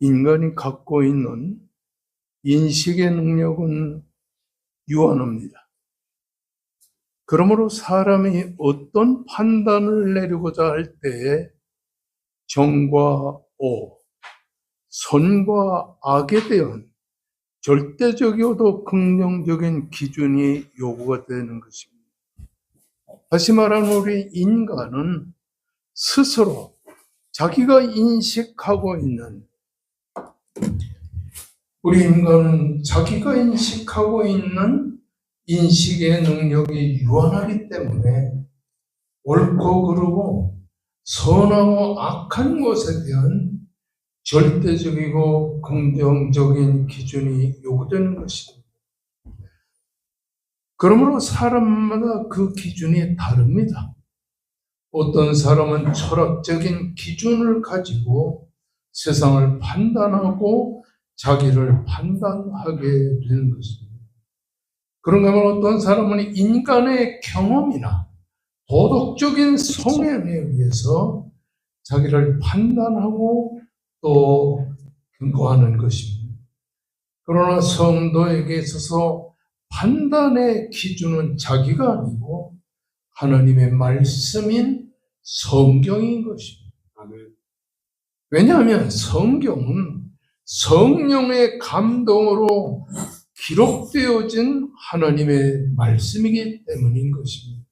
인간이 갖고 있는 인식의 능력은 유한합니다. 그러므로 사람이 어떤 판단을 내리고자 할 때에 정과 오, 선과 악에 대한 절대적이어도 긍정적인 기준이 요구가 되는 것입니다. 다시 말하면 우리 인간은 스스로 자기가 인식하고 있는 인식의 능력이 유한하기 때문에 옳고 그르고 선하고 악한 것에 대한 절대적이고 긍정적인 기준이 요구되는 것입니다. 그러므로 사람마다 그 기준이 다릅니다. 어떤 사람은 철학적인 기준을 가지고 세상을 판단하고 자기를 판단하게 되는 것입니다. 그런가 하면 어떤 사람은 인간의 경험이나 도덕적인 성향에 의해서 자기를 판단하고 또 근거하는 것입니다. 그러나 성도에게 있어서 판단의 기준은 자기가 아니고 하나님의 말씀인 성경인 것입니다. 왜냐하면 성경은 성령의 감동으로 기록되어진 하나님의 말씀이기 때문인 것입니다.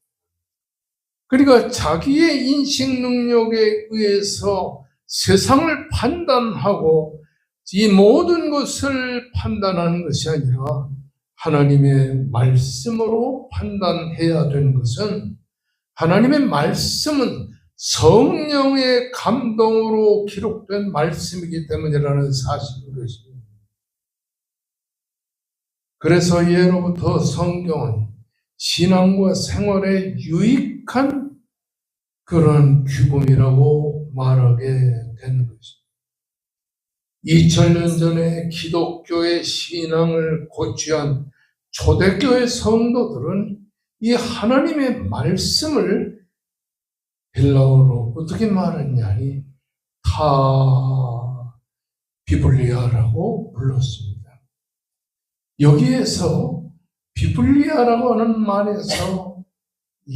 그러니까 자기의 인식 능력에 의해서 세상을 판단하고 이 모든 것을 판단하는 것이 아니라 하나님의 말씀으로 판단해야 되는 것은 하나님의 말씀은 성령의 감동으로 기록된 말씀이기 때문이라는 사실인 것입니다. 그래서 예로부터 성경은 신앙과 생활에 유익한 그런 규범이라고 말하게 되는 것입니다. 2000년 전에 기독교의 신앙을 고취한 초대교회 성도들은 이 하나님의 말씀을 헬라어로 어떻게 말했냐니 타 비블리아라고 불렀습니다. 여기에서 비블리아라고 하는 말에서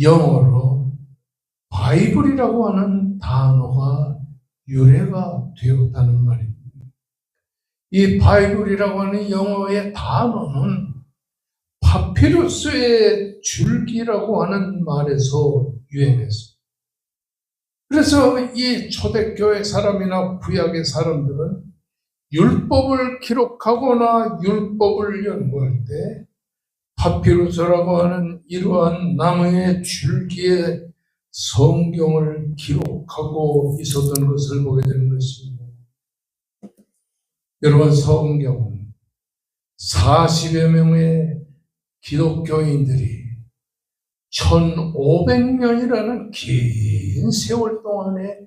영어로 바이블이라고 하는 단어가 유래가 되었다는 말입니다. 이 바이블이라고 하는 영어의 단어는 파피루스의 줄기라고 하는 말에서 유행했습니다. 그래서 이 초대교회 사람이나 구약의 사람들은 율법을 기록하거나 율법을 연구할 때 파피루스라고 하는 이러한 나무의 줄기에 성경을 기록하고 있었던 것을 보게 되는 것입니다. 여러분, 성경은 40여 명의 기독교인들이 1500년이라는 긴 세월 동안에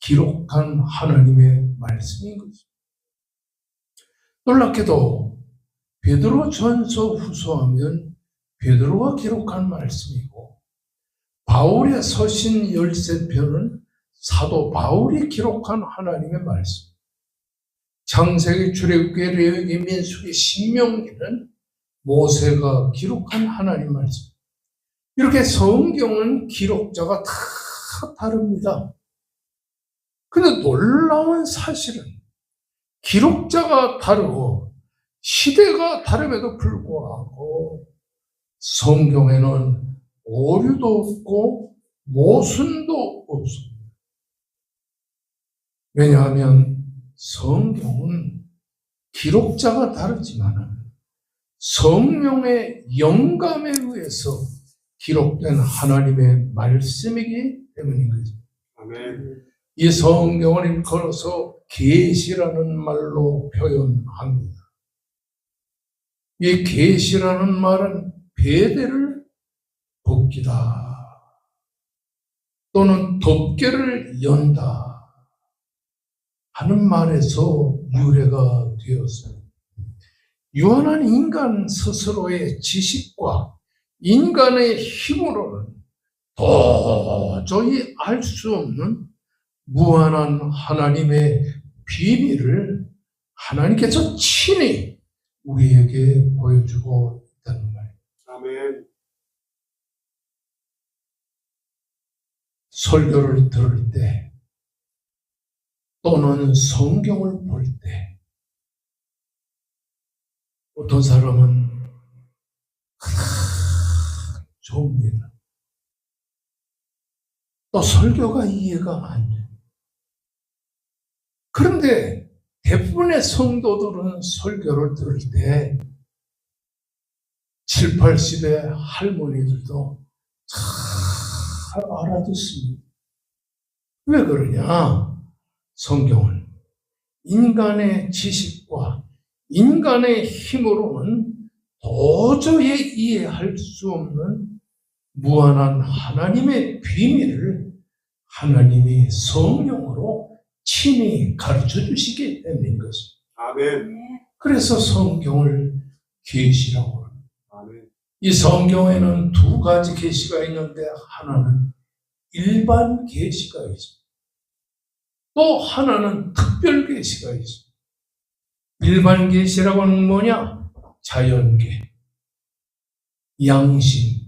기록한 하나님의 말씀인 것입니다. 놀랍게도 베드로 전서 후서하면 베드로가 기록한 말씀이고 바울의 서신 13편은 사도 바울이 기록한 하나님의 말씀, 창세기, 출애굽기, 레위기, 민수기, 신명기는 모세가 기록한 하나님 말씀. 이렇게 성경은 기록자가 다 다릅니다. 그런데 놀라운 사실은 기록자가 다르고 시대가 다름에도 불구하고 성경에는 오류도 없고 모순도 없습니다. 왜냐하면 성경은 기록자가 다르지만 성령의 영감에 의해서 기록된 하나님의 말씀이기 때문인 거죠. 아멘. 이 성경을 일컬어서 계시라는 말로 표현합니다. 이 계시라는 말은 베대를 벗기다 또는 덮개를 연다 하는 말에서 유래가 되었어요. 유한한 인간 스스로의 지식과 인간의 힘으로는 도저히 알 수 없는 무한한 하나님의 비밀을 하나님께서 친히 우리에게 보여주고 있다는 말이에요. 아멘. 설교를 들을 때 또는 성경을 볼 때 어떤 사람은 좋습니다. 또 설교가 이해가 안 돼요. 그런데 대부분의 성도들은 설교를 들을 때 7, 80의 할머니들도 잘 알아듣습니다. 왜 그러냐? 성경은 인간의 지식과 인간의 힘으로는 도저히 이해할 수 없는 무한한 하나님의 비밀을 하나님이 성령으로 친히 가르쳐 주시기 때문인 것입니다. 아멘. 그래서 성경을 계시라고 합니다. 아멘. 이 성경에는 두 가지 계시가 있는데 하나는 일반 계시가 있습니다. 또 하나는 특별 계시가 있습니다. 일반 계시라고 하는 뭐냐? 자연계, 양심,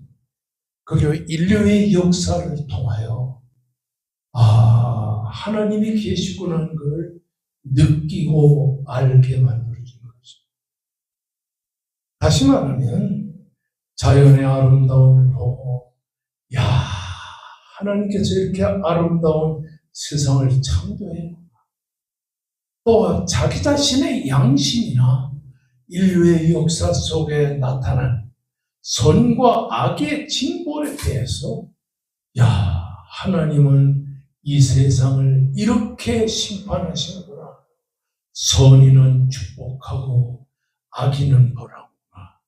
그리고 인류의 역사를 통하여 하나님이 계시구나 하는 걸 느끼고 알게 만들어주는 것입니다. 다시 말하면 자연의 아름다움을 보고 하나님께서 이렇게 아름다운 세상을 창조해 또 자기 자신의 양심이나 인류의 역사 속에 나타난 선과 악의 진보에 대해서 하나님은 이 세상을 이렇게 심판하시는구나. 선인은 축복하고 악인은 벌하구나.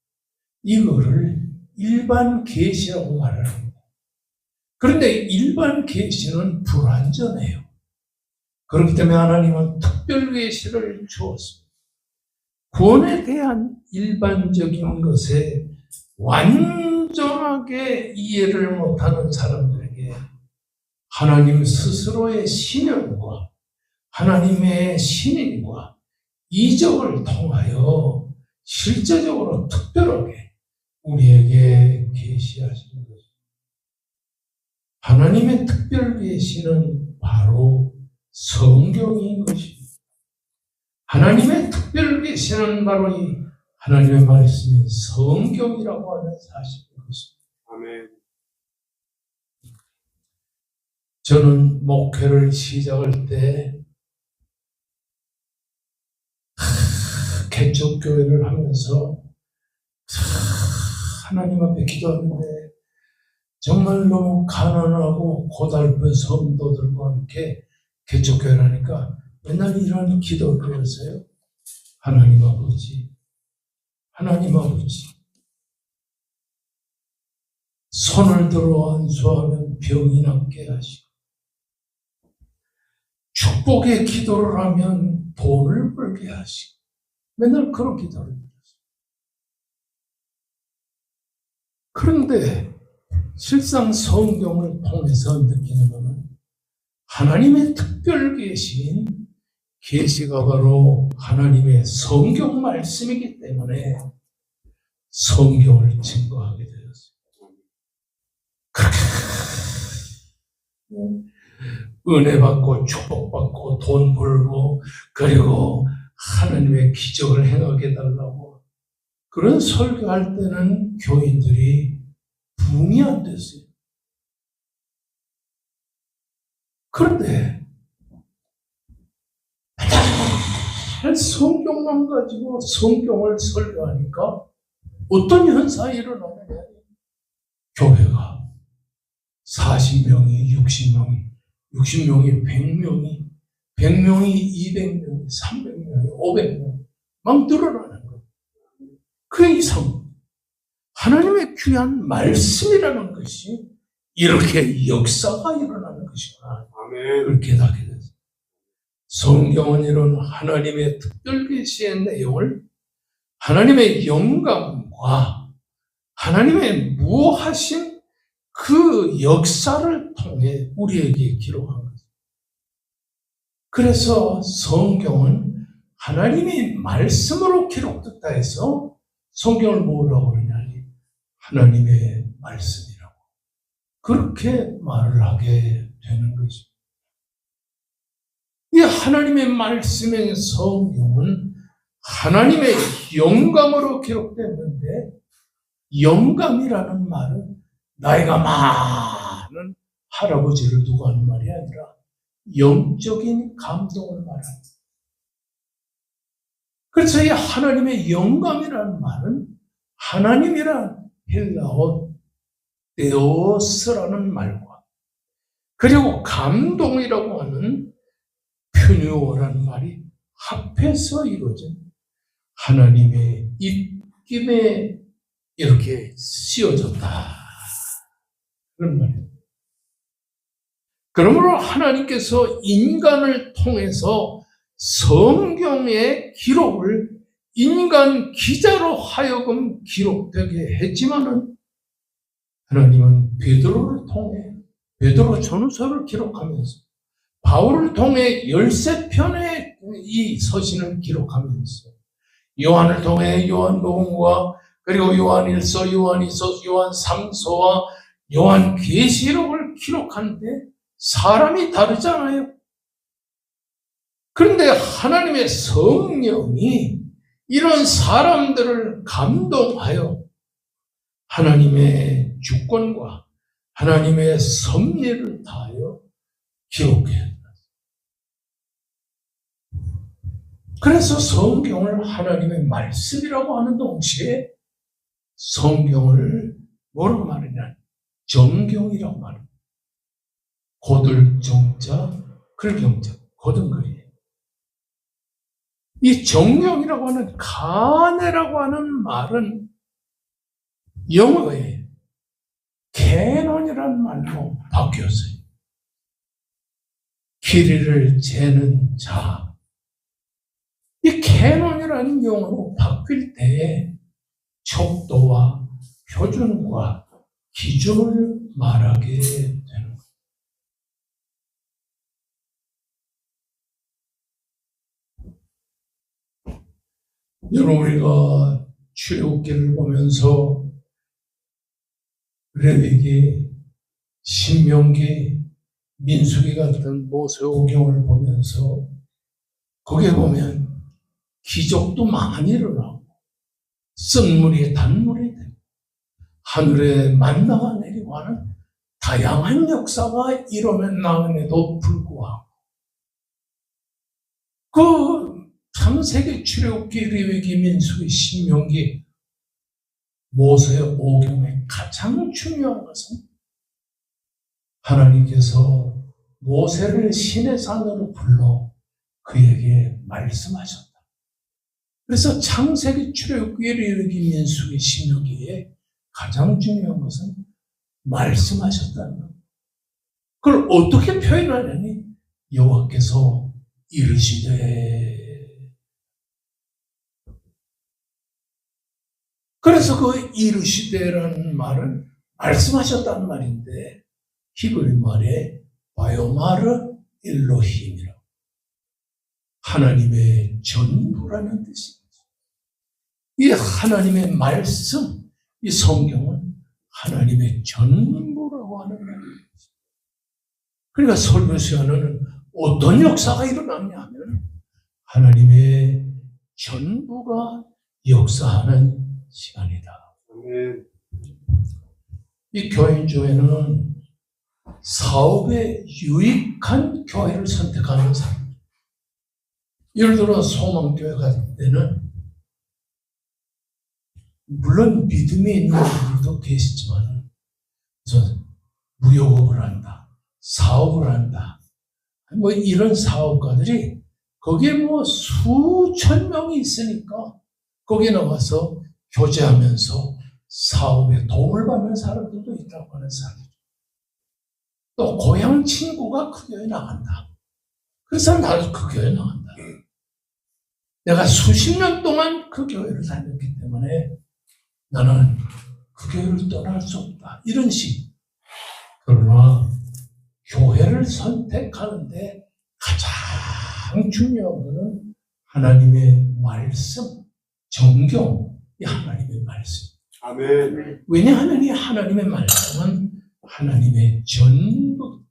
이거를 일반 계시라고 말합니다. 그런데 일반 계시는 불완전해요. 그렇기 때문에 하나님은 특별 계시를 주었습니다. 구원에 대한 일반적인 것에 완전하게 이해를 못하는 사람들에게 하나님 스스로의 신령과 하나님의 신인과 이적을 통하여 실제적으로 특별하게 우리에게 계시하시는 것입니다. 하나님의 특별 계시는 바로 성경인 것입니다. 하나님의 특별 계시는 바로 이 하나님의 말씀인 성경이라고 하는 사실인 것입니다. 아멘. 저는 목회를 시작할 때 개척교회를 하면서 하나님 앞에 기도하는데 정말 너무 가난하고 고달픈 성도들과 함께 개척교회를 하니까 맨날 이런 기도를 드렸어요. 하나님 아버지, 하나님 아버지, 손을 들어 안수하면 병이 낫게 하시고 축복의 기도를 하면 돈을 벌게 하시고 맨날 그런 기도를 드렸어요. 그런데 실상 성경을 통해서 느끼는 것은 하나님의 특별 계시인 계시가 바로 하나님의 성경 말씀이기 때문에 성경을 증거하게 되었어요. 은혜 받고 축복 받고 돈 벌고 그리고 하나님의 기적을 행하게 해달라고 그런 설교할 때는 교인들이 부응이 안 됐어요. 그런데 성경만 가지고 성경을 설교하니까 어떤 현상이 일어나느냐. 교회가 40명이 60명이 60명이 100명이 100명이 200명이 300명이 500명 막 늘어나는 거예요. 그 이상 하나님의 귀한 말씀이라는 것이 이렇게 역사가 일어나는 것이구나. 아멘. 그걸 깨닫게 됐어요. 성경은 이런 하나님의 특별 계시의 내용을 하나님의 영감과 하나님의 무하신 그 역사를 통해 우리에게 기록한 거죠. 그래서 성경은 하나님이 말씀으로 기록됐다 해서 성경을 뭐라고 그러냐니 하나님의 말씀이라고 그렇게 말을 하게 되는 것입니다. 이 하나님의 말씀의 성경은 하나님의 영감으로 기록됐는데, 영감이라는 말은 나이가 많은 할아버지를 두고 하는 말이 아니라 영적인 감동을 말합니다. 그래서 이 하나님의 영감이라는 말은 하나님이란 헬라어 데오스라는 말과 그리고 감동이라고 하는 퓨뉴어라는 말이 합해서 이루어진 하나님의 입김에 이렇게 씌워졌다 그런 말이에요. 그러므로 하나님께서 인간을 통해서 성경의 기록을 인간 기자로 하여금 기록되게 했지만은 하나님은 베드로를 통해 베드로 전후서를 기록하면서 바울을 통해 13편의 이 서신을 기록하면서 요한을 통해 요한복음과 그리고 요한일서, 요한이서, 요한 3서와 요한 계시록을 기록하는데 사람이 다르잖아요. 그런데 하나님의 성령이 이런 사람들을 감동하여 하나님의 주권과 하나님의 섭리를 다하여 기록해요. 그래서 성경을 하나님의 말씀이라고 하는 동시에 성경을 뭐라고 말하냐? 정경이라고 말합니다. 고들정자, 글경자, 고등글이에요. 이 정경이라고 하는 가네라고 하는 말은 영어에 캐논이라는 말로 바뀌었어요. 길이를 재는 자. 이 캐논이라는 용어로 바뀔 때에 척도와 표준과 기준을 말하게 되는 거예요. 여러분, 우리가 출애굽기를 보면서 레위기, 신명기, 민수기 같은 모세오경을 보면서 거기에 보면 기적도 많이 일어나고 쓴물이 단물이 되고 하늘에 만나가 내리고 하는 다양한 역사가 일어남에도 불구하고 그 창세기, 출애굽기, 레위기, 민수기, 신명기, 모세오경의 가장 중요한 것은 하나님께서 모세를 신의 산으로 불러 그에게 말씀하셨다. 그래서 창세기, 출애굽기, 레위기, 민수기, 신명기에 가장 중요한 것은 말씀하셨다는 것. 그걸 어떻게 표현하냐니 여호와께서 이르시되. 그래서 그 이르시되라는 말은 말씀하셨다는 말인데 히브리 말에 바요마르 엘로힘이라고 하나님의 전부라는 뜻입니다. 이 하나님의 말씀, 이 성경은 하나님의 전부라고 하는 말입니다. 그러니까 설교 시간에는 어떤 역사가 일어났냐 하면 하나님의 전부가 역사하는 시간이다. 이 교인조회는 사업에 유익한 교회를 선택하는 사람. 예를 들어 소망교회 같은 데는 물론 믿음이 있는 분들도 계시지만 무역업을 한다, 사업을 한다, 뭐 이런 사업가들이 거기에 뭐 수천 명이 있으니까 거기에 나가서 교제하면서 사업에 도움을 받는 사람들도 있다고 하는 사람이죠. 또 고향 친구가 그 교회에 나간다. 그래서 나도 그 교회에 나간다. 내가 수십 년 동안 그 교회를 다녔기 때문에 나는 그 교회를 떠날 수 없다. 이런 식. 그러나 교회를 선택하는데 가장 중요한 것은 하나님의 말씀, 정경, 이 하나님의 말씀. 아멘. 왜냐하면 이 하나님의 말씀은 하나님의 전부,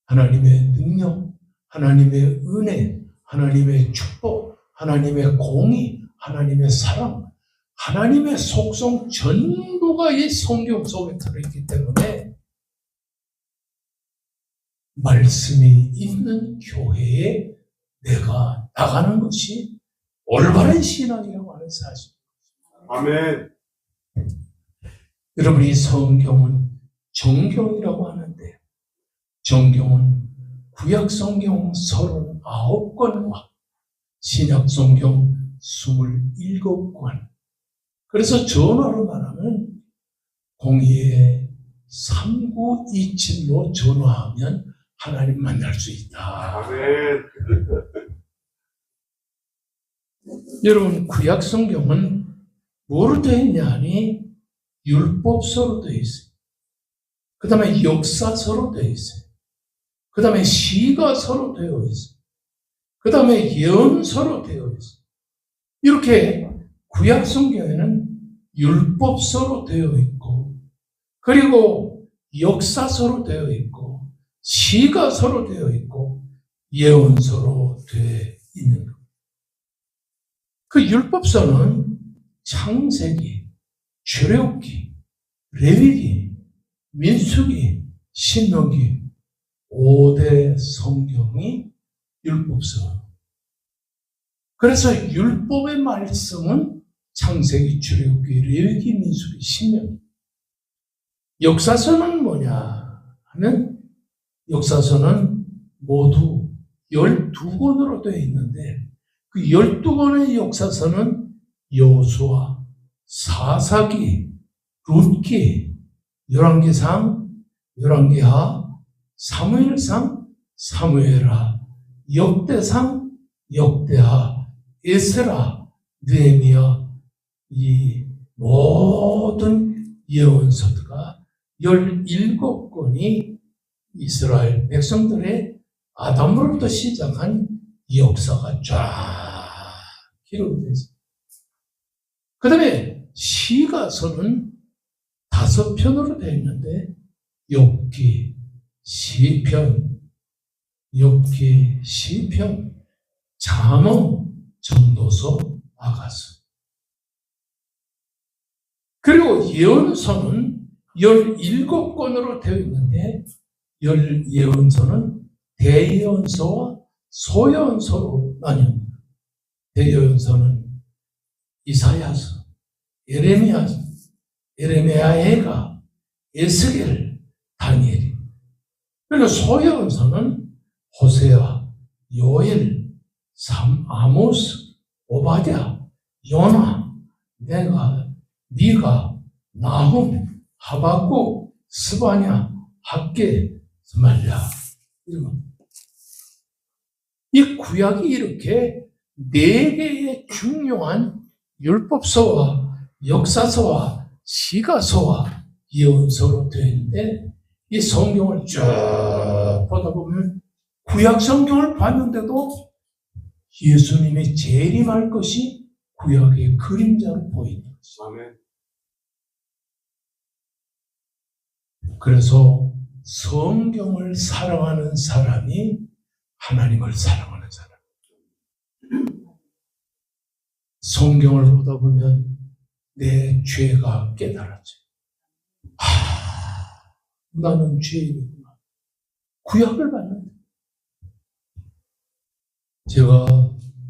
하나님의 능력, 하나님의 은혜, 하나님의 축복, 하나님의 공의, 하나님의 사랑, 하나님의 속성 전부가 이 성경 속에 들어있기 때문에 말씀이 있는 교회에 내가 나가는 것이 올바른 신앙이라고 하는 사실. 아멘. 여러분, 이 성경은 정경이라고 하는데, 정경은 구약 성경 39권과 신약 성경 27권. 그래서 전화로 말하면 02-3927로 전화하면 하나님 만날 수 있다. 아멘. 여러분, 구약 성경은 뭐로 되어 있냐 하니 율법서로 되어 있어요. 그 다음에 역사서로 되어 있어요. 그 다음에 시가서로 되어 있어요. 그 다음에 예언서로 되어 있어요. 이렇게 구약 성경에는 율법서로 되어 있고, 그리고 역사서로 되어 있고, 시가서로 되어 있고, 예언서로 되어 있는 것. 그 율법서는 창세기, 출애굽기, 레위기, 민수기, 신명기 5대 성경이 율법서. 그래서 율법의 말씀은 창세기, 출애굽기, 레위기, 민수기, 신명기. 역사서는 뭐냐 하면 역사서는 모두 12권으로 되어 있는데 그 12권의 역사서는 여호수아, 사사기, 룻기, 열왕기상, 열왕기하, 사무엘상, 사무엘하, 역대상, 역대하, 에스라, 느헤미야, 이 모든 예언서가 17권이 이스라엘 백성들의 아담으로부터 시작한 역사가 쫙 기록되어 있습니다. 그 다음에 시가서는 5편으로 되어 있는데 욥기, 시편, 욥기, 시편, 잠언, 전도서, 아가서. 그리고 예언서는 17권으로 되어 있는데 예언서는 대예언서와 소예언서로 나뉩니다. 대예언서는 이사야서, 에레미야가, 에스겔, 다니엘이. 그리고 소예언서는 호세아, 요엘, 아모스, 오바댜, 요나, 네가, 미가, 나훔, 하박국, 스바냐, 학개, 스말랴. 이 구약이 이렇게 4개의 중요한 율법서와 역사서와 시가서와 예언서로 되어 있는데 이 성경을 쭉 보다 보면 구약 성경을 봤는데도 예수님이 재림할 것이 구약의 그림자로 보이는 것입니다. 아멘. 그래서 성경을 사랑하는 사람이 하나님을 사랑하는 사람. 성경을 보다 보면 내 죄가 깨달아져요. 나는 죄인이구나. 구약을 봤는데. 제가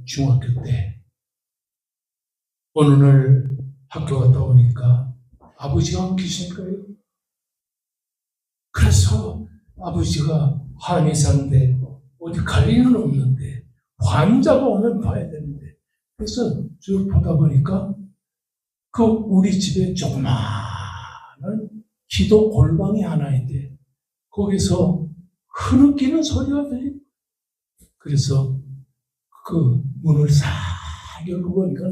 중학교 때 어느 날 학교 갔다 오니까 아버지가 안 계시니까요. 그래서 아버지가 한의 사는데 어디 갈 일은 없는데 환자가 오면 봐야 되는데 그래서 쭉 보다 보니까 그 우리 집에 조그마한 기도 골방이 하나 있는데 거기서 흐느끼는 소리가 들리고 그래서 그 문을 싹 열고 보니까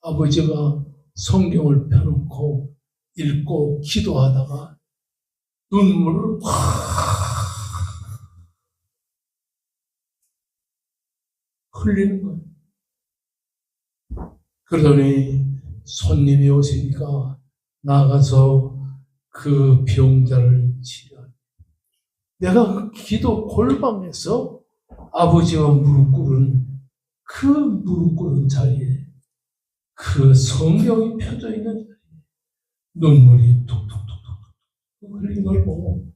아버지가 성경을 펴놓고 읽고 기도하다가 눈물을 확 흘리는 거예요. 그러더니 손님이 오시니까 나가서 그 병자를 치료. 내가 그 기도 골방에서 아버지와 무릎 꿇은 그 무릎 꿇은 자리에 그 성경이 펴져 있는 자리에 눈물이 툭툭툭툭 흘린 걸 보고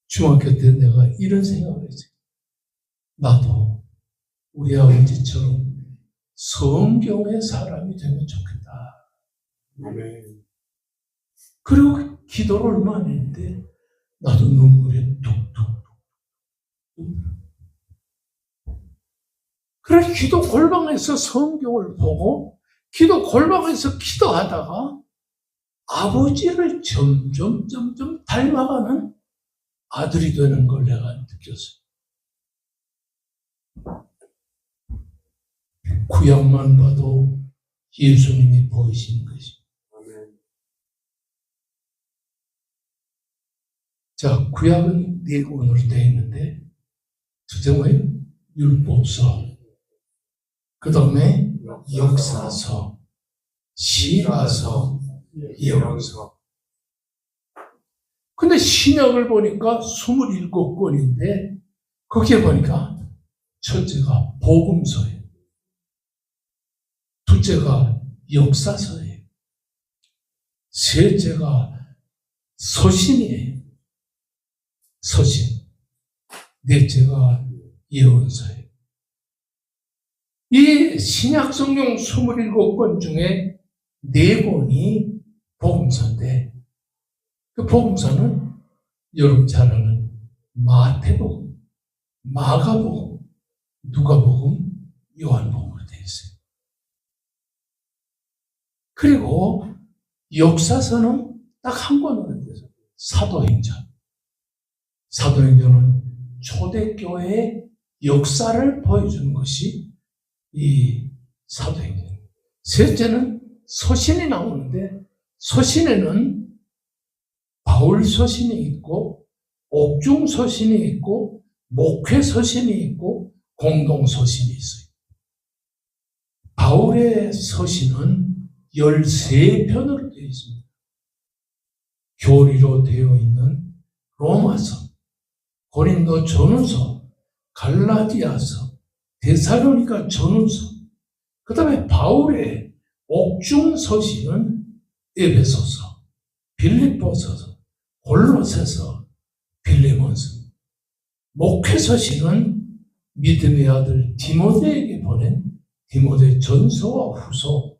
중학교 때 내가 이런 생각을 했어요. 나도 우리 아버지처럼 성경의 사람이 되면 좋겠다. 아멘. 그리고 기도를 얼마 안 했는데 나도 눈물이 툭툭. 그래 기도 골방에서 성경을 보고 기도 골방에서 기도하다가 아버지를 점점 닮아가는 아들이 되는 걸 내가 느꼈어요. 구약만 봐도 예수님이 보이신 것입니다. 아멘. 자, 구약은 4권으로 되어 있는데 첫째 뭐예요? 율법서, 그 다음에 역사서, 시가서, 예언서. 근데 신약을 보니까 27권인데 거기에 보니까 첫째가 복음서예요. 둘째가 역사서예요. 셋째가 서신이에요. 서신. 넷째가 예언서예요. 이 신약 성경 27권 중에 4권이 복음서인데 그 복음서는 여러분 잘 아는 마태복음, 마가복음, 누가복음, 요한복음으로 되어 있어요. 그리고 역사서는 딱 한 권으로 되어 있어요. 사도행전. 사도행전은 초대교회의 역사를 보여주는 것이 이 사도행전. 셋째는 서신이 나오는데 서신에는 바울 서신이 있고 옥중 서신이 있고 목회 서신이 있고 공동 서신이 있어요. 바울의 서신은 13편으로 되어 있습니다. 교리로 되어 있는 로마서, 고린도 전후서, 갈라디아서, 데살로니가 전후서, 그 다음에 바울의 옥중 서신은 에베소서, 빌립보서, 골로새서, 빌레몬서. 목회 서신은 믿음의 아들 디모데에게 보낸 디모데 전서와 후서,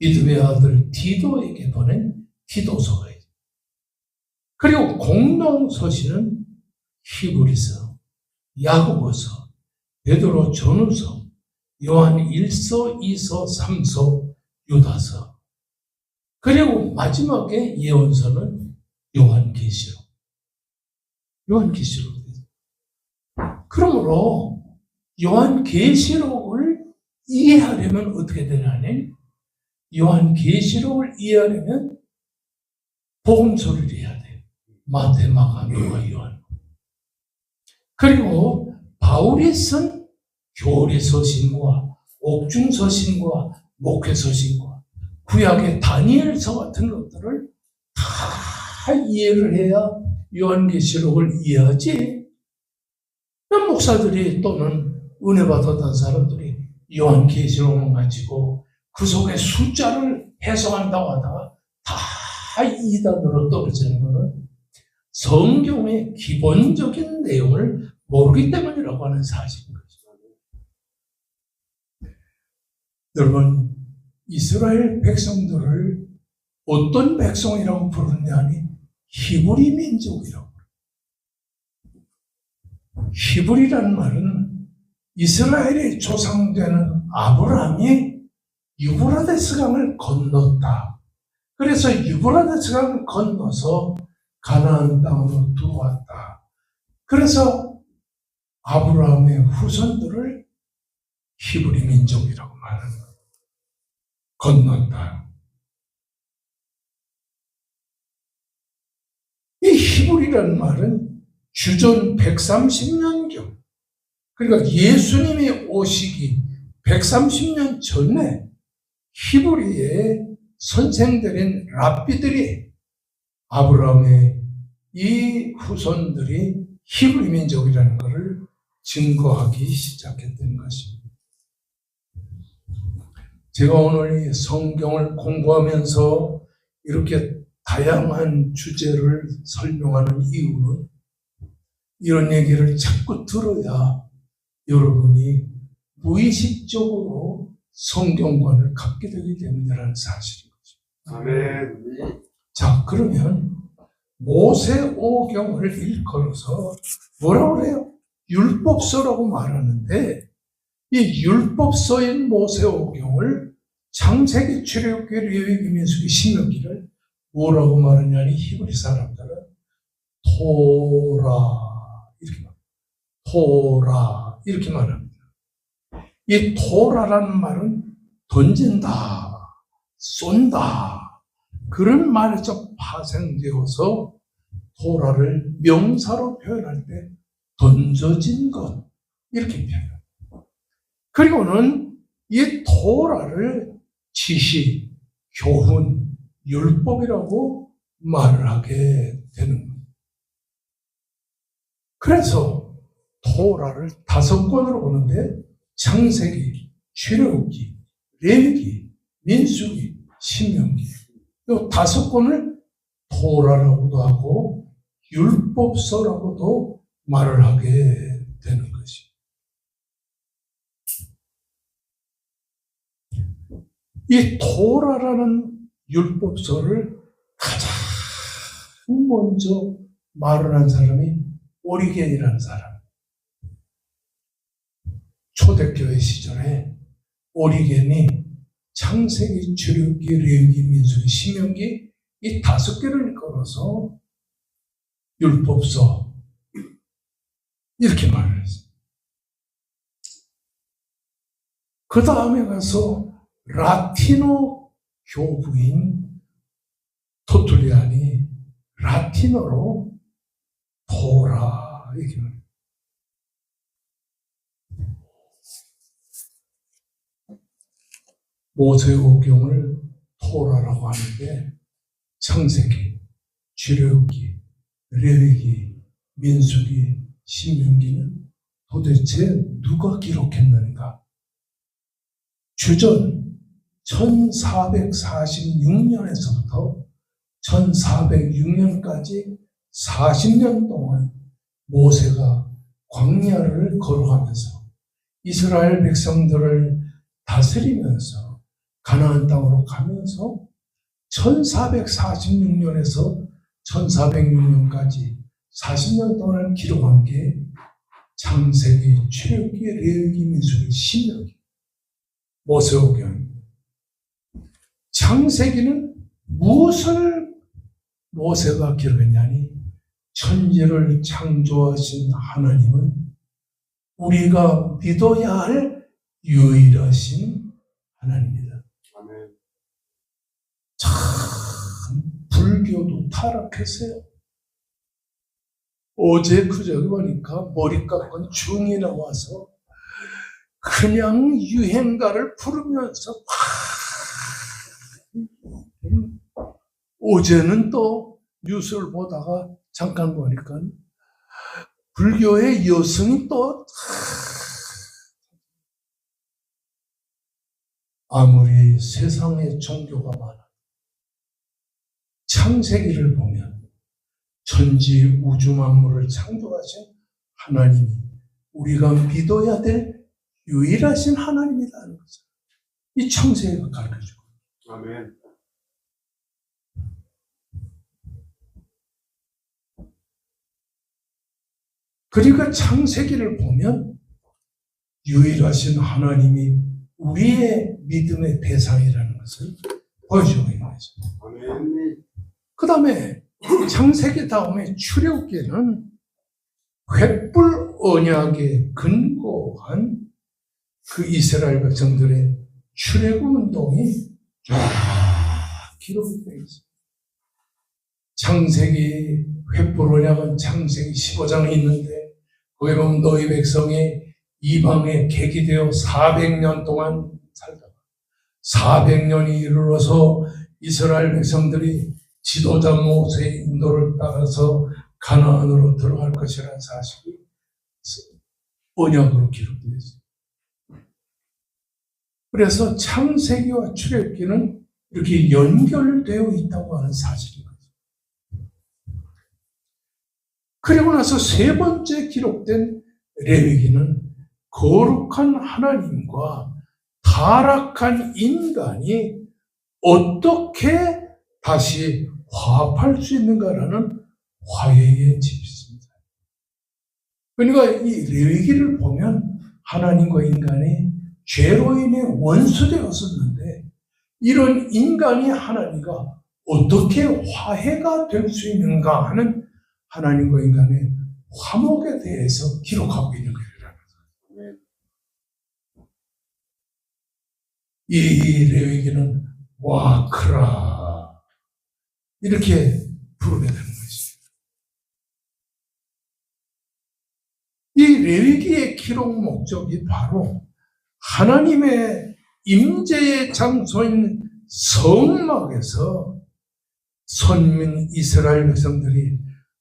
믿음의 아들 디도에게 보낸 디도서가 있습니다. 그리고 공동 서신은 히브리서, 야고보서, 베드로 전후서, 요한 1서, 2서, 3서, 유다서. 그리고 마지막에 예언서는 요한계시록. 요한계시록. 그러므로 요한계시록을 이해하려면 어떻게 되냐면 요한계시록을 이해하려면 복음서를 이해해야 돼요. 마태, 마가, 누가, 요한. 그리고 바울이 쓴 교리서신과 옥중서신과 목회서신과 구약의 다니엘서 같은 것들을 다 이해를 해야 요한계시록을 이해하지. 목사들이 또는 은혜 받았던 사람들이 요한계시록만 가지고 그 속에 숫자를 해석한다고 하다가 다 이단으로 떨어지는 것은 성경의 기본적인 내용을 모르기 때문이라고 하는 사실인 것이죠. 여러분, 이스라엘 백성들을 어떤 백성이라고 부르느냐니 히브리 민족이라고. 히브리라는 말은 이스라엘의 조상되는 아브라함이 유브라데스 강을 건넜다. 그래서 유브라데스 강을 건너서 가나안 땅으로 들어왔다. 그래서 아브라함의 후손들을 히브리 민족이라고 말하는 거예요. 건넜다. 이 히브리라는 말은 주전 130년경, 그러니까 예수님이 오시기 130년 전에 히브리의 선생들인 랍비들이 아브라함의 이 후손들이 히브리 민족이라는 것을 증거하기 시작했던 것입니다. 제가 오늘 이 성경을 공부하면서 이렇게 다양한 주제를 설명하는 이유는 이런 얘기를 자꾸 들어야 여러분이 무의식적으로 성경관을 갖게 되기 때문이라는 사실인 거죠. 아멘. 자, 그러면 모세오경을 일컬어서 뭐라고 그래요? 율법서라고 말하는데 이 율법서인 모세오경을 창세기, 출애굽기, 레위기, 민수기, 신명기를 뭐라고 말하냐니 히브리 사람들은 토라 이렇게 말합니다. 토라 이렇게 말합니다. 이 토라라는 말은 던진다, 쏜다 그런 말에서 파생되어서 토라를 명사로 표현할 때 던져진 것 이렇게 표현합니다. 그리고는 이 토라를 지시, 교훈, 율법이라고 말을 하게 되는 겁니다. 그래서 토라를 5권으로 보는데 창세기, 출애굽기, 레위기, 민수기, 신명기 이 5권을 토라라고도 하고 율법서라고도 말을 하게 되는 것이. 이 토라라는 율법서를 가장 먼저 말을 한 사람이 오리겐이라는 사람. 초대교회 시절에 오리겐이 창세기, 출애굽기, 레위기, 민수기, 신명기 이 5개를 걸어서 율법서 이렇게 말을 했어요. 그 다음에 가서 라틴어 교부인 토툴리안이 라틴어로 토라 이렇게 말합니다. 모세오경을 토라라고 하는데 창세기, 출애굽기, 레위기, 민수기, 신명기는 도대체 누가 기록했는가? 주전 1446년에서부터 1406년까지 40년 동안 모세가 광야를 걸어가면서 이스라엘 백성들을 다스리면서 가나안 땅으로 가면서 1446년에서 1406년까지 40년 동안 기록한 게 창세기, 출애굽기, 레위기, 민수기, 신명기, 모세오경. 창세기는 무엇을 모세가 기록했냐니 천지를 창조하신 하나님은 우리가 믿어야 할 유일하신 하나님입니다. 아멘. 참 불교도 타락했어요. 어제 그저께 보니까 머리 깎은 중이 나와서 그냥 유행가를 부르면서 어제는 또 뉴스를 보다가 잠깐 보니까 불교의 여성이 또 아무리 세상에 종교가 많아 창세기를 보면 천지 우주 만물을 창조하신 하나님이 우리가 믿어야 될 유일하신 하나님이라는 거죠. 이 창세기가 가르쳐주고. 아멘. 그러니까 창세기를 보면 유일하신 하나님이 우리의 믿음의 대상이라는 것을 보여주고 있는 거죠. 아멘. 그 다음에 창세기 다음에 출애굽기는 횃불 언약에 근거한 그 이스라엘 백성들의 출애굽 운동이 쫙 기록이 되어 있습니다. 창세기 횃불 언약은 창세기 15장에 있는데 거기 보면 너희 백성이 이방에 객이 되어 400년 동안 살다가 400년이 이르러서 이스라엘 백성들이 지도자 모세의 인도를 따라서 가나안으로 들어갈 것이라는 사실이 언약으로 기록되어 있습니다. 그래서 창세기와 출애굽기는 이렇게 연결되어 있다고 하는 사실인 거죠. 그리고 나서 세 번째 기록된 레위기는 거룩한 하나님과 타락한 인간이 어떻게 다시 화합할 수 있는가라는 화해의 집입니다. 그러니까 이 레위기를 보면 하나님과 인간이 죄로 인해 원수되었었는데 이런 인간이 하나님과 어떻게 화해가 될 수 있는가 하는 하나님과 인간의 화목에 대해서 기록하고 있는 거예요. 이 레위기는 와크라 이렇게 부르게 되는 것이죠. 이 레위기의 기록 목적이 바로 하나님의 임재의 장소인 성막에서 선민 이스라엘 백성들이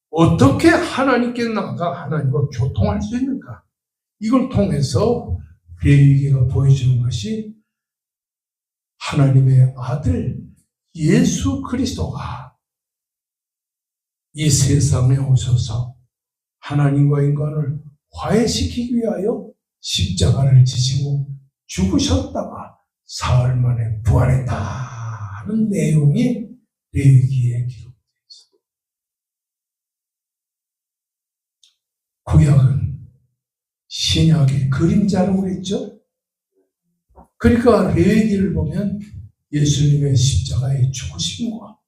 어떻게 하나님께 나가 하나님과 교통할 수 있는가, 이걸 통해서 레위기가 보여주는 것이 하나님의 아들 예수 그리스도가 이 세상에 오셔서 하나님과 인간을 화해시키기 위하여 십자가를 지시고 죽으셨다가 사흘 만에 부활했다 하는 내용이 레위기에 기록되어 있습니다. 구약은 신약의 그림자라고 그랬죠. 그러니까 레위기를 보면 예수님의 십자가의 죽으심과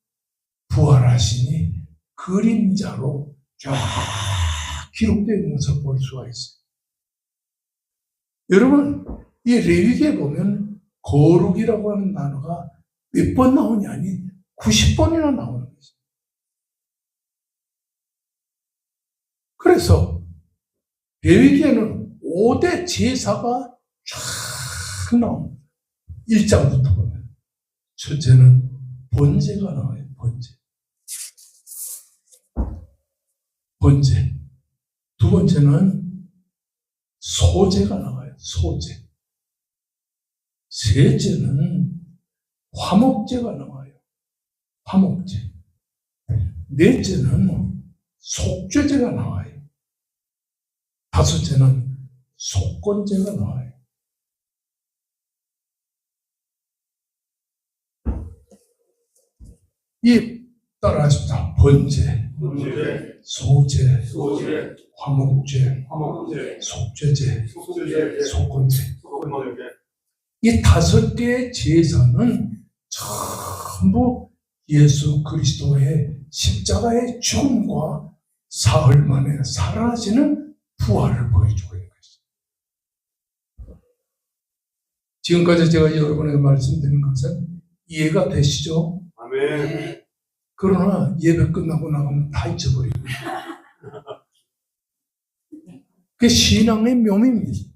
부활하심이 그림자로 쫙 기록되어 있는 것을 볼 수가 있어요. 여러분, 이 레위기에 보면 거룩이라고 하는 단어가 몇 번 나오니 아니 90번이나 나오는 거죠. 그래서 레위기에는 5대 제사가 쫙 나옵니다. 1장부터 보면 첫째는 번제가 나와요. 번제. 두 번째는 소제가 나와요. 소제. 셋째는 화목제가 나와요. 화목제. 넷째는 속죄제가 나와요. 다섯째는 속건제가 나와요. 이 따라하십시다. 번제, 소제, 화목제, 속죄제, 속건제. 이 5개의 제사는 전부 예수 그리스도의 십자가의 죽음과 사흘 만에 살아나시는 부활을 보여주고 있는 것입니다. 지금까지 제가 여러분에게 말씀드린 것은 이해가 되시죠? 아멘. 그러나 예배 끝나고 나가면 다 잊어버리고 그게 신앙의 묘미입니다.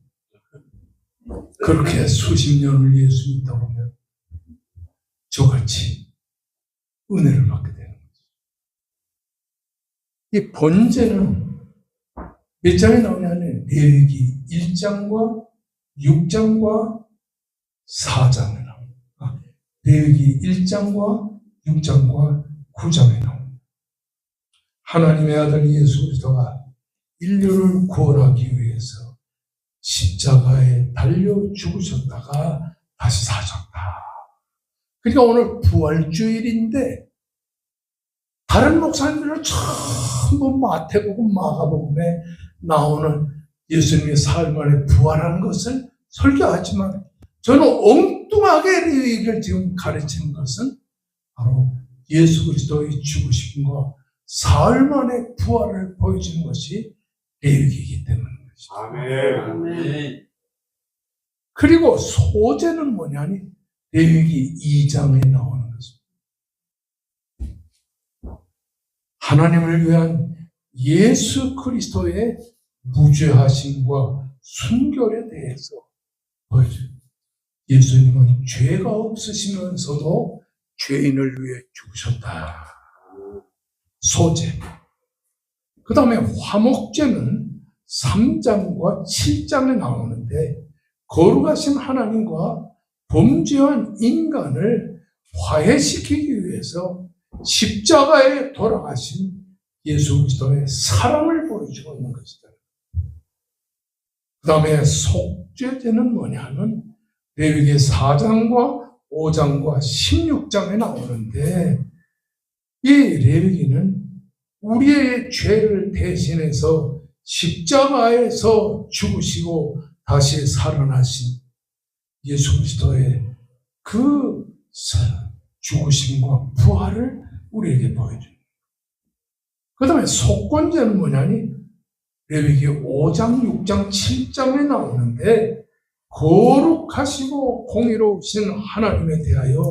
그렇게 수십 년을 예수 믿다 보면 저같이 은혜를 받게 되는 거죠. 이 번제는 몇 장에 나오냐면 레위기 1장과 6장과 4장에 나옵니다. 레위기 1장과 6장과 9장에 나옵니다. 하나님의 아들 예수 그리스도가 인류를 구원하기 위해서 십자가에 달려 죽으셨다가 다시 사셨다. 그러니까 오늘 부활주일인데 다른 목사님들은 전부 마태복음, 마가복음에 나오는 예수님의 사흘 만에 부활한 것을 설교하지만 저는 엉뚱하게 이 얘기를 지금 가르치는 것은 바로 예수 그리스도의 죽으심과 사흘 만에 부활을 보여주는 것이 레위기이기 때문입니다. 아멘. 그리고 소제는 뭐냐니 레위기 2장에 나오는 것입니다. 하나님을 위한 예수 그리스도의 무죄하심과 순결에 대해서 보여줍니다. 예수님은 죄가 없으시면서도 죄인을 위해 죽으셨다. 소재. 그 다음에 화목제는 3장과 7장에 나오는데 거룩하신 하나님과 범죄한 인간을 화해시키기 위해서 십자가에 돌아가신 예수 그리스도의 사랑을 보여주고 있는 것이다. 그 다음에 속죄제는 뭐냐면 레위기 4장과 5장과 16장에 나오는데 이 레위기는 우리의 죄를 대신해서 십자가에서 죽으시고 다시 살아나신 예수 그리스도의 그 죽으심과 부활을 우리에게 보여줍니다. 그 다음에 속건제는 뭐냐니 레위기 5장, 6장, 7장에 나오는데 거룩하시고 공의로우신 하나님에 대하여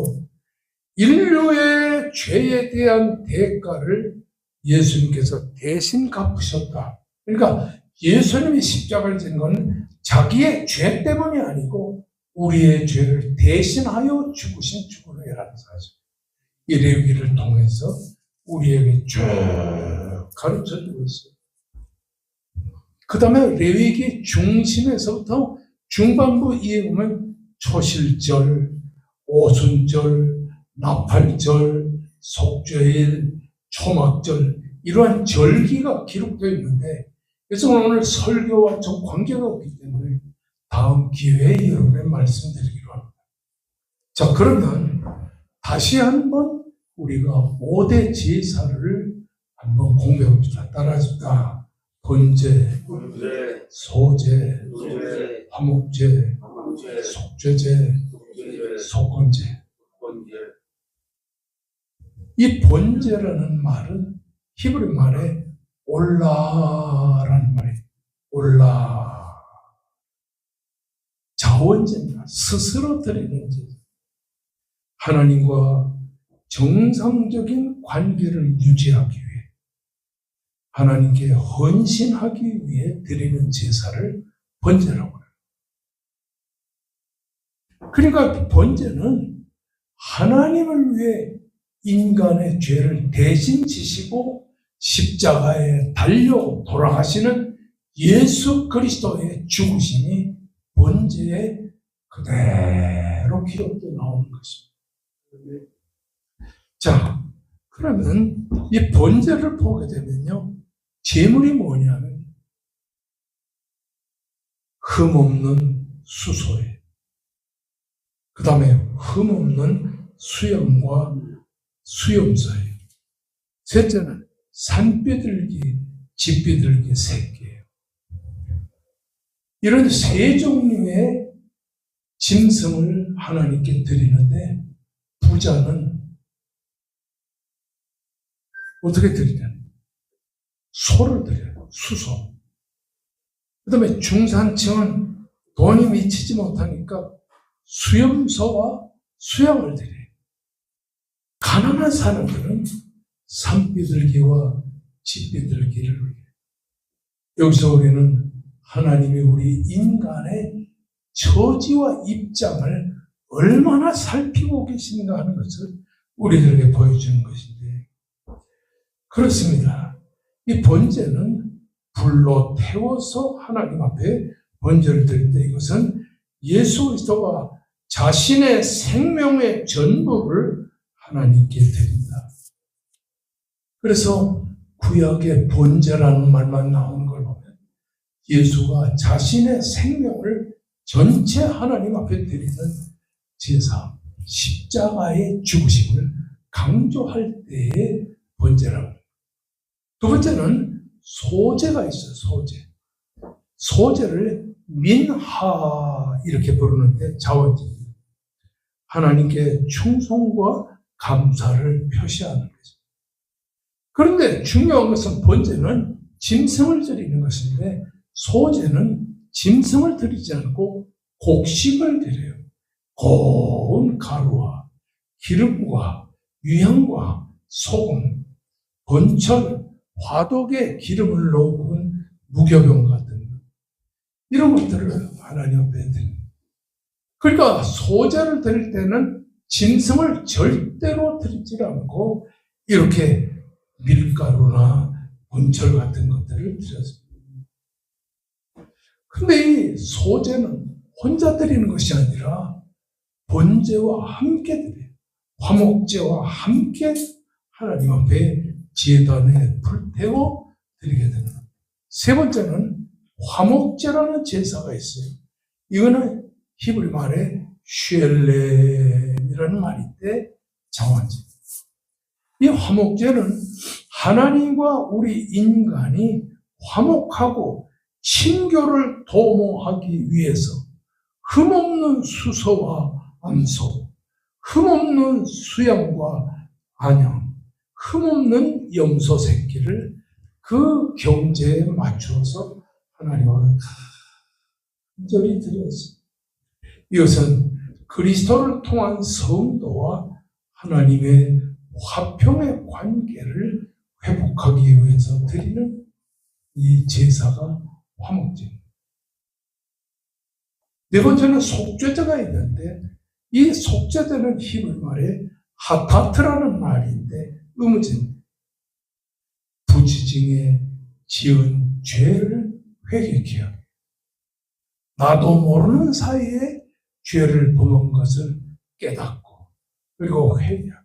인류의 죄에 대한 대가를 예수님께서 대신 갚으셨다. 그러니까 예수님이 십자가를 진 건 자기의 죄 때문이 아니고 우리의 죄를 대신하여 죽으신 죽음이라는 사실. 이 레위기를 통해서 우리에게 쭉 가르쳐주고 있어요. 그 다음에 레위기 중심에서부터 중반부 이에 보면 초실절, 오순절, 나팔절, 속죄일, 초막절 이러한 절기가 기록되어 있는데 그래서 오늘 설교와 좀 관계가 없기 때문에 다음 기회에 여러분의 말씀드리기로 합니다. 자, 그러면 다시 한번 우리가 5대 제사를 한번 공부해봅시다. 따라하십시다. 번제, 소제, 화목제, 속죄제, 속건제. 이 번제라는 말은 히브리 말에 올라라는 말이에요. 올라. 자원제입니다. 스스로 드리는 제사. 하나님과 정상적인 관계를 유지하기 위해 하나님께 헌신하기 위해 드리는 제사를 번제라고 해요. 그러니까 번제는 하나님을 위해 인간의 죄를 대신 지시고 십자가에 달려 돌아가시는 예수 그리스도의 죽으심이 번제에 그대로 기록되어 나오는 것입니다. 자, 그러면 이 번제를 보게 되면요, 제물이 뭐냐면 흠없는 수소예요. 그 다음에 흠없는 수염과 수염소예요. 셋째는 산비둘기, 집비둘기 새끼예요. 이런 세 종류의 짐승을 하나님께 드리는데 부자는 어떻게 드리냐면 소를 드려요. 수소. 그 다음에 중산층은 돈이 미치지 못하니까 수염소와 수양을 드려요. 가난한 사람들은 산비둘기와 집비둘기를 드려요. 여기서 우리는 하나님이 우리 인간의 처지와 입장을 얼마나 살피고 계신가 하는 것을 우리들에게 보여주는 것인데, 그렇습니다. 이 번제는 불로 태워서 하나님 앞에 번제를 드리는데 이것은 예수 그리스도가 자신의 생명의 전부를 하나님께 드립니다. 그래서 구약의 번제라는 말만 나오는 걸 보면 예수가 자신의 생명을 전체 하나님 앞에 드리는 제사, 십자가의 죽으심을 강조할 때의 번제라고 합니다. 두 번째는 소제가 있어요. 소제. 소제를 민하 이렇게 부르는데 자원제입니다. 하나님께 충성과 감사를 표시하는 것입니다. 그런데 중요한 것은 번제는 짐승을 드리는 것인데 소제는 짐승을 드리지 않고 곡식을 드려요. 고운 가루와 기름과 유향과 소금, 번철, 화독에 기름을 넣은 무교병 같은 이런 것들을 하나님 앞에 드립니다. 그러니까 소제를 드릴 때는 짐승을 절대로 드리지 않고 이렇게 밀가루나 본철 같은 것들을 드렸습니다. 근데 이 소제는 혼자 드리는 것이 아니라 번제와 함께 드려요. 화목제와 함께 하나님 앞에 제단에 불태워 드리게 되는 겁니다. 세 번째는 화목제라는 제사가 있어요. 이거는 히브리 말에 쉘렘이라는 말인데 장화제. 이 화목제는 하나님과 우리 인간이 화목하고 친교를 도모하기 위해서 흠없는 수소와 암소, 흠없는 수양과 안양, 흠없는 염소 새끼를 그 경제에 맞추어서 하나님과 간절히 드렸습니다. 이것은 그리스도를 통한 성도와 하나님의 화평의 관계를 회복하기 위해서 드리는 이 제사가 화목제입니다. 네 번째는 속죄제가 있는데 이 속죄제는 히브리 말에 하타트라는 말인데 의무제입니다. 부지중에 지은 죄를 회개케 하고 나도 모르는 사이에 죄를 범한 것을 깨닫고 그리고 회개하고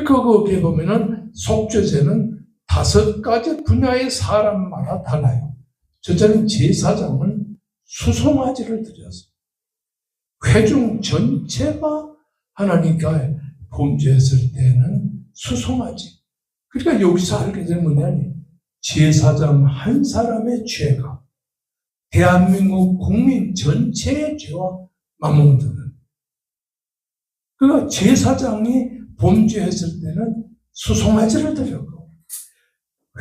거기에 보면은 속죄제는 5가지 분야의 사람마다 달라요. 첫째는 제사장은 수송아지를 드렸어요. 회중 전체가 하나님께 범죄했을 때는 수송아지. 그러니까 여기서 알게 되는 뭐냐니 제사장 한 사람의 죄가 대한민국 국민 전체의 죄와 맞먹는. 그러니까 제사장이 범죄했을 때는 수송아지를 드렸고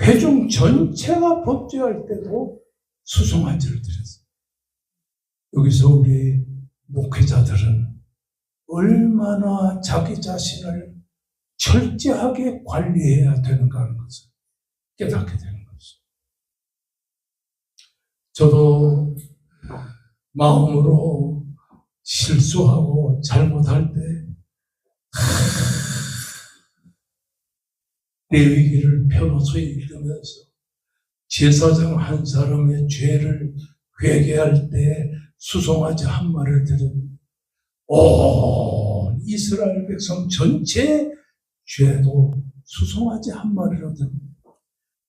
회중 전체가 범죄할 때도 수송아지를 드렸어요. 여기서 우리 목회자들은 얼마나 자기 자신을 철저하게 관리해야 되는가 하는 것을 깨닫게 되는 것이죠. 저도 마음으로 실수하고 잘못할 때 레위기를 펴놓서 읽으면서 제사장 한 사람의 죄를 회개할 때 수송아지 한 마리를 드린 온 이스라엘 백성 전체의 죄도 수송아지 한 마리로 드립니다.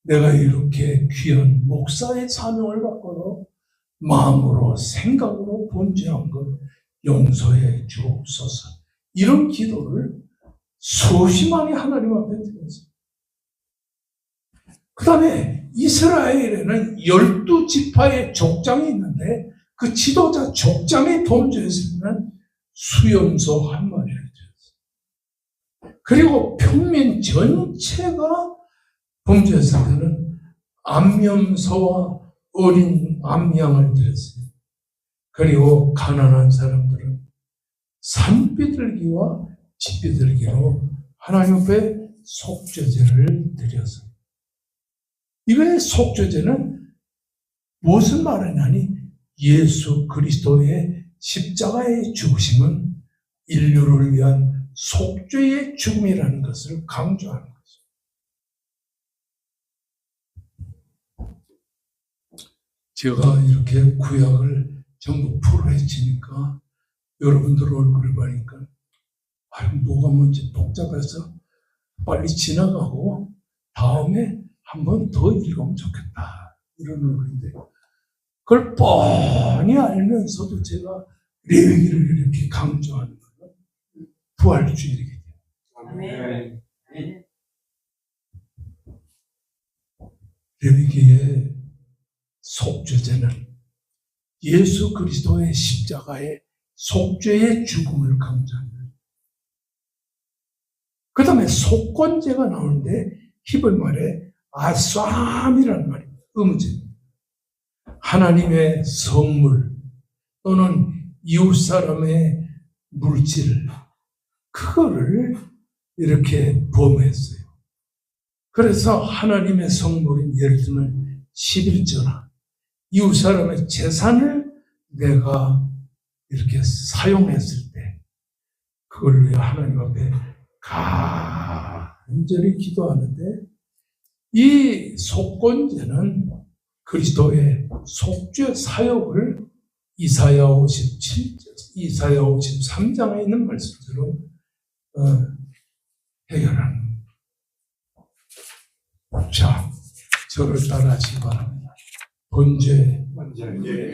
내가 이렇게 귀한 목사의 사명을 받고도 마음으로 생각으로 범죄한 것 용서해 주옵소서. 이런 기도를 수시만이 하나님 앞에 드렸어요. 그 다음에 이스라엘에는 12지파의 족장이 있는데 그 지도자 족장이 범죄했을 때는 수염소 한 마리를 드렸어요. 그리고 평민 전체가 범죄했을 때는 암염소와 어린 암양을 드렸어요. 그리고 가난한 사람들은 산비둘기와 집비둘기로 하나님 앞에 속죄제를 드렸어요. 이거의 속죄제는 무엇을 말하냐니 예수 그리스도의 십자가의 죽으심은 인류를 위한 속죄의 죽음이라는 것을 강조하는 거죠. 제가 이렇게 구약을 전부 풀어헤치니까 여러분들 얼굴을 보니까 뭐가 뭔지 복잡해서 빨리 지나가고 다음에 한 번 더 읽으면 좋겠다 이런 얼굴인데 그걸 뻔히 알면서도 제가 레위기를 이렇게 강조하는 거예요. 부활주의이기 때문에. 레위기의 속죄제는 예수 그리스도의 십자가의 속죄의 죽음을 강조합니다. 그 다음에 속건제가 나오는데 히브리 말에 아쌈이라는 말입니다. 의무제입니다. 하나님의 성물 또는 이웃사람의 물질 그거를 이렇게 범했어요. 그래서 하나님의 성물인 예를 들면 11조나 이웃사람의 재산을 내가 이렇게 사용했을 때 그걸 위해 하나님 앞에 간절히 기도하는데, 이 속건제는 그리스도의 속죄 사역을 이사야 53장에 있는 말씀대로 해결하는. 자, 저를 따라하시기 바랍니다. 번제,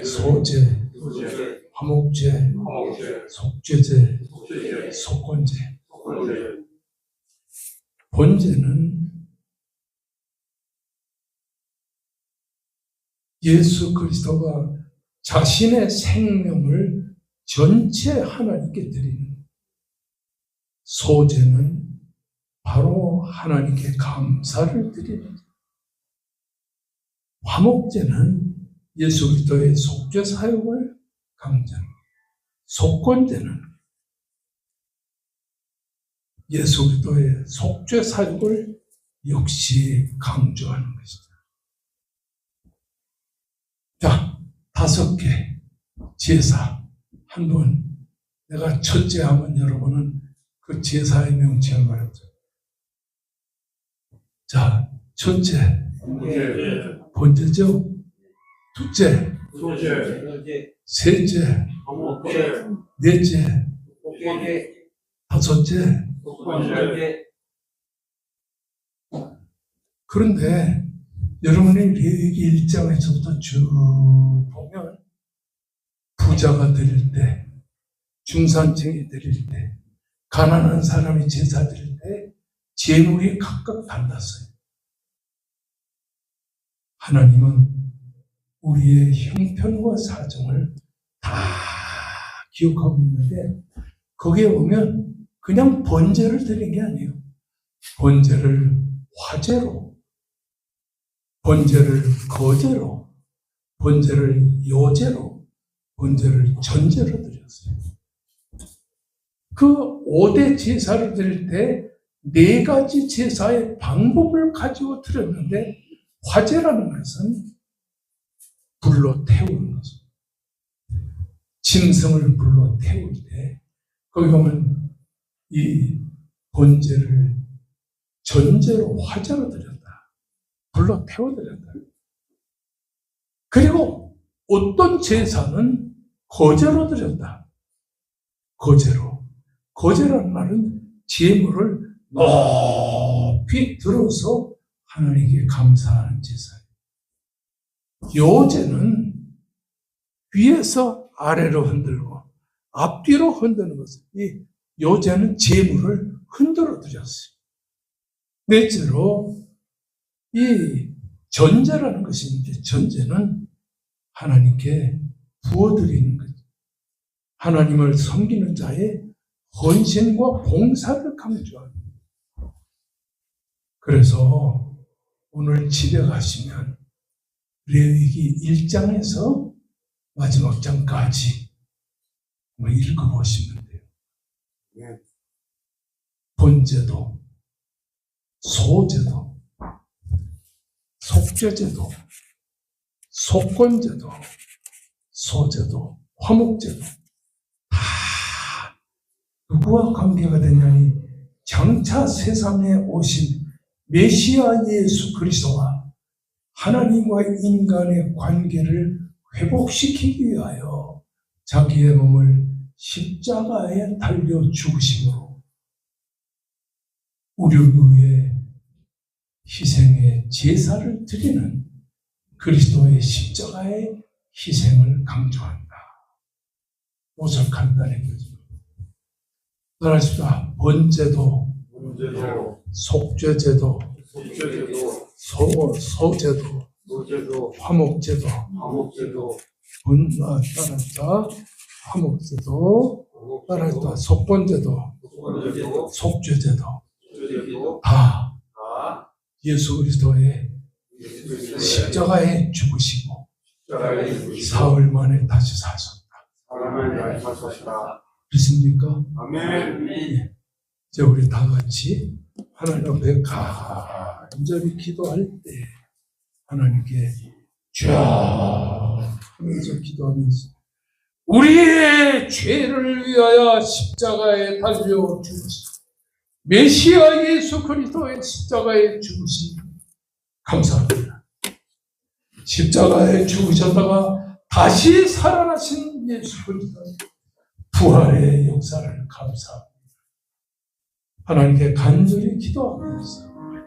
소제, 화목제, 속죄제, 속건제. 번제는 예수 그리스도가 자신의 생명을 전체 하나님께 드리는. 소제는 바로 하나님께 감사를 드리는. 화목제는 예수 그리스도의 속죄 사역을 강조하는. 속건제는 예수 그리스도의 속죄 사역을 역시 강조하는 것이다. 자, 5개 제사. 한번 내가 첫째 하면 여러분은 그 제사의 명칭을 말합니다. 자, 첫째 번제죠. 둘째 셋째 넷째 다섯째. 그런데 여러분이 레위기 1장에서부터 쭉 보면 부자가 드릴 때, 중산층이 드릴 때, 가난한 사람이 제사 드릴 때 제물이 각각 달랐어요. 하나님은 우리의 형편과 사정을 다 기억하고 있는데, 거기에 보면 그냥 번제를 드린 게 아니에요. 번제를 화제로, 번제를 거제로, 번제를 요제로, 번제를 전제로 드렸어요. 그 5대 제사를 드릴 때 4가지 제사의 방법을 가지고 드렸는데, 화제라는 것은 불로 태우는 것입니다. 짐승을 불로 태울 때, 거기 보면 이 번제를 전제로 화제로 드렸다. 불로 태워드렸다. 그리고 어떤 제사는 거제로 드렸다. 거제로. 거제라는 말은 제물을 높이 들어서 하나님께 감사하는 제사예요. 요제는 위에서 아래로 흔들고 앞뒤로 흔드는 것을, 이 요제는 제물을 흔들어 드렸어요. 넷째로 이 전제라는 것이 있는데, 전제는 하나님께 부어드리는 거죠. 하나님을 섬기는 자의 헌신과 봉사를 강조합니다. 그래서 오늘 집에 가시면 레위기 1장에서 마지막 장까지 읽어보시면 돼요. 번제도, 소제도, 속죄제도, 속건제도, 소제도, 화목제도 다 누구와 관계가 되냐니 장차 세상에 오신 메시아 예수 그리스도와 하나님과 인간의 관계를 회복시키기 위하여 자기의 몸을 십자가에 달려 죽으심으로 우리를 위해 희생의 제사를 드리는 그리스도의 십자가의 희생을 강조한다. 오죽한다는 거죠. 따라하십시다. 번제도, 속죄제도, 소제도, 화목제도, 따라하십시다. 화목제도, 따라하십시다. 속건제도, 속죄제도 다 예수 그리스도의 십자가에 죽으시고 사흘 만에 다시 사셨다. 믿습니까? 아멘. 이제 우리 다 같이 하나님 앞에 간절히 기도할 때 하나님께 쫙 하면서 기도하면서 우리의 죄를 위하여 십자가에 달려 죽으신 메시아 예수 그리스도의 십자가에 죽으신 감사합니다. 십자가에 죽으셨다가 다시 살아나신 예수 그리스도의 부활의 역사를 감사합니다. 하나님께 간절히 기도하면서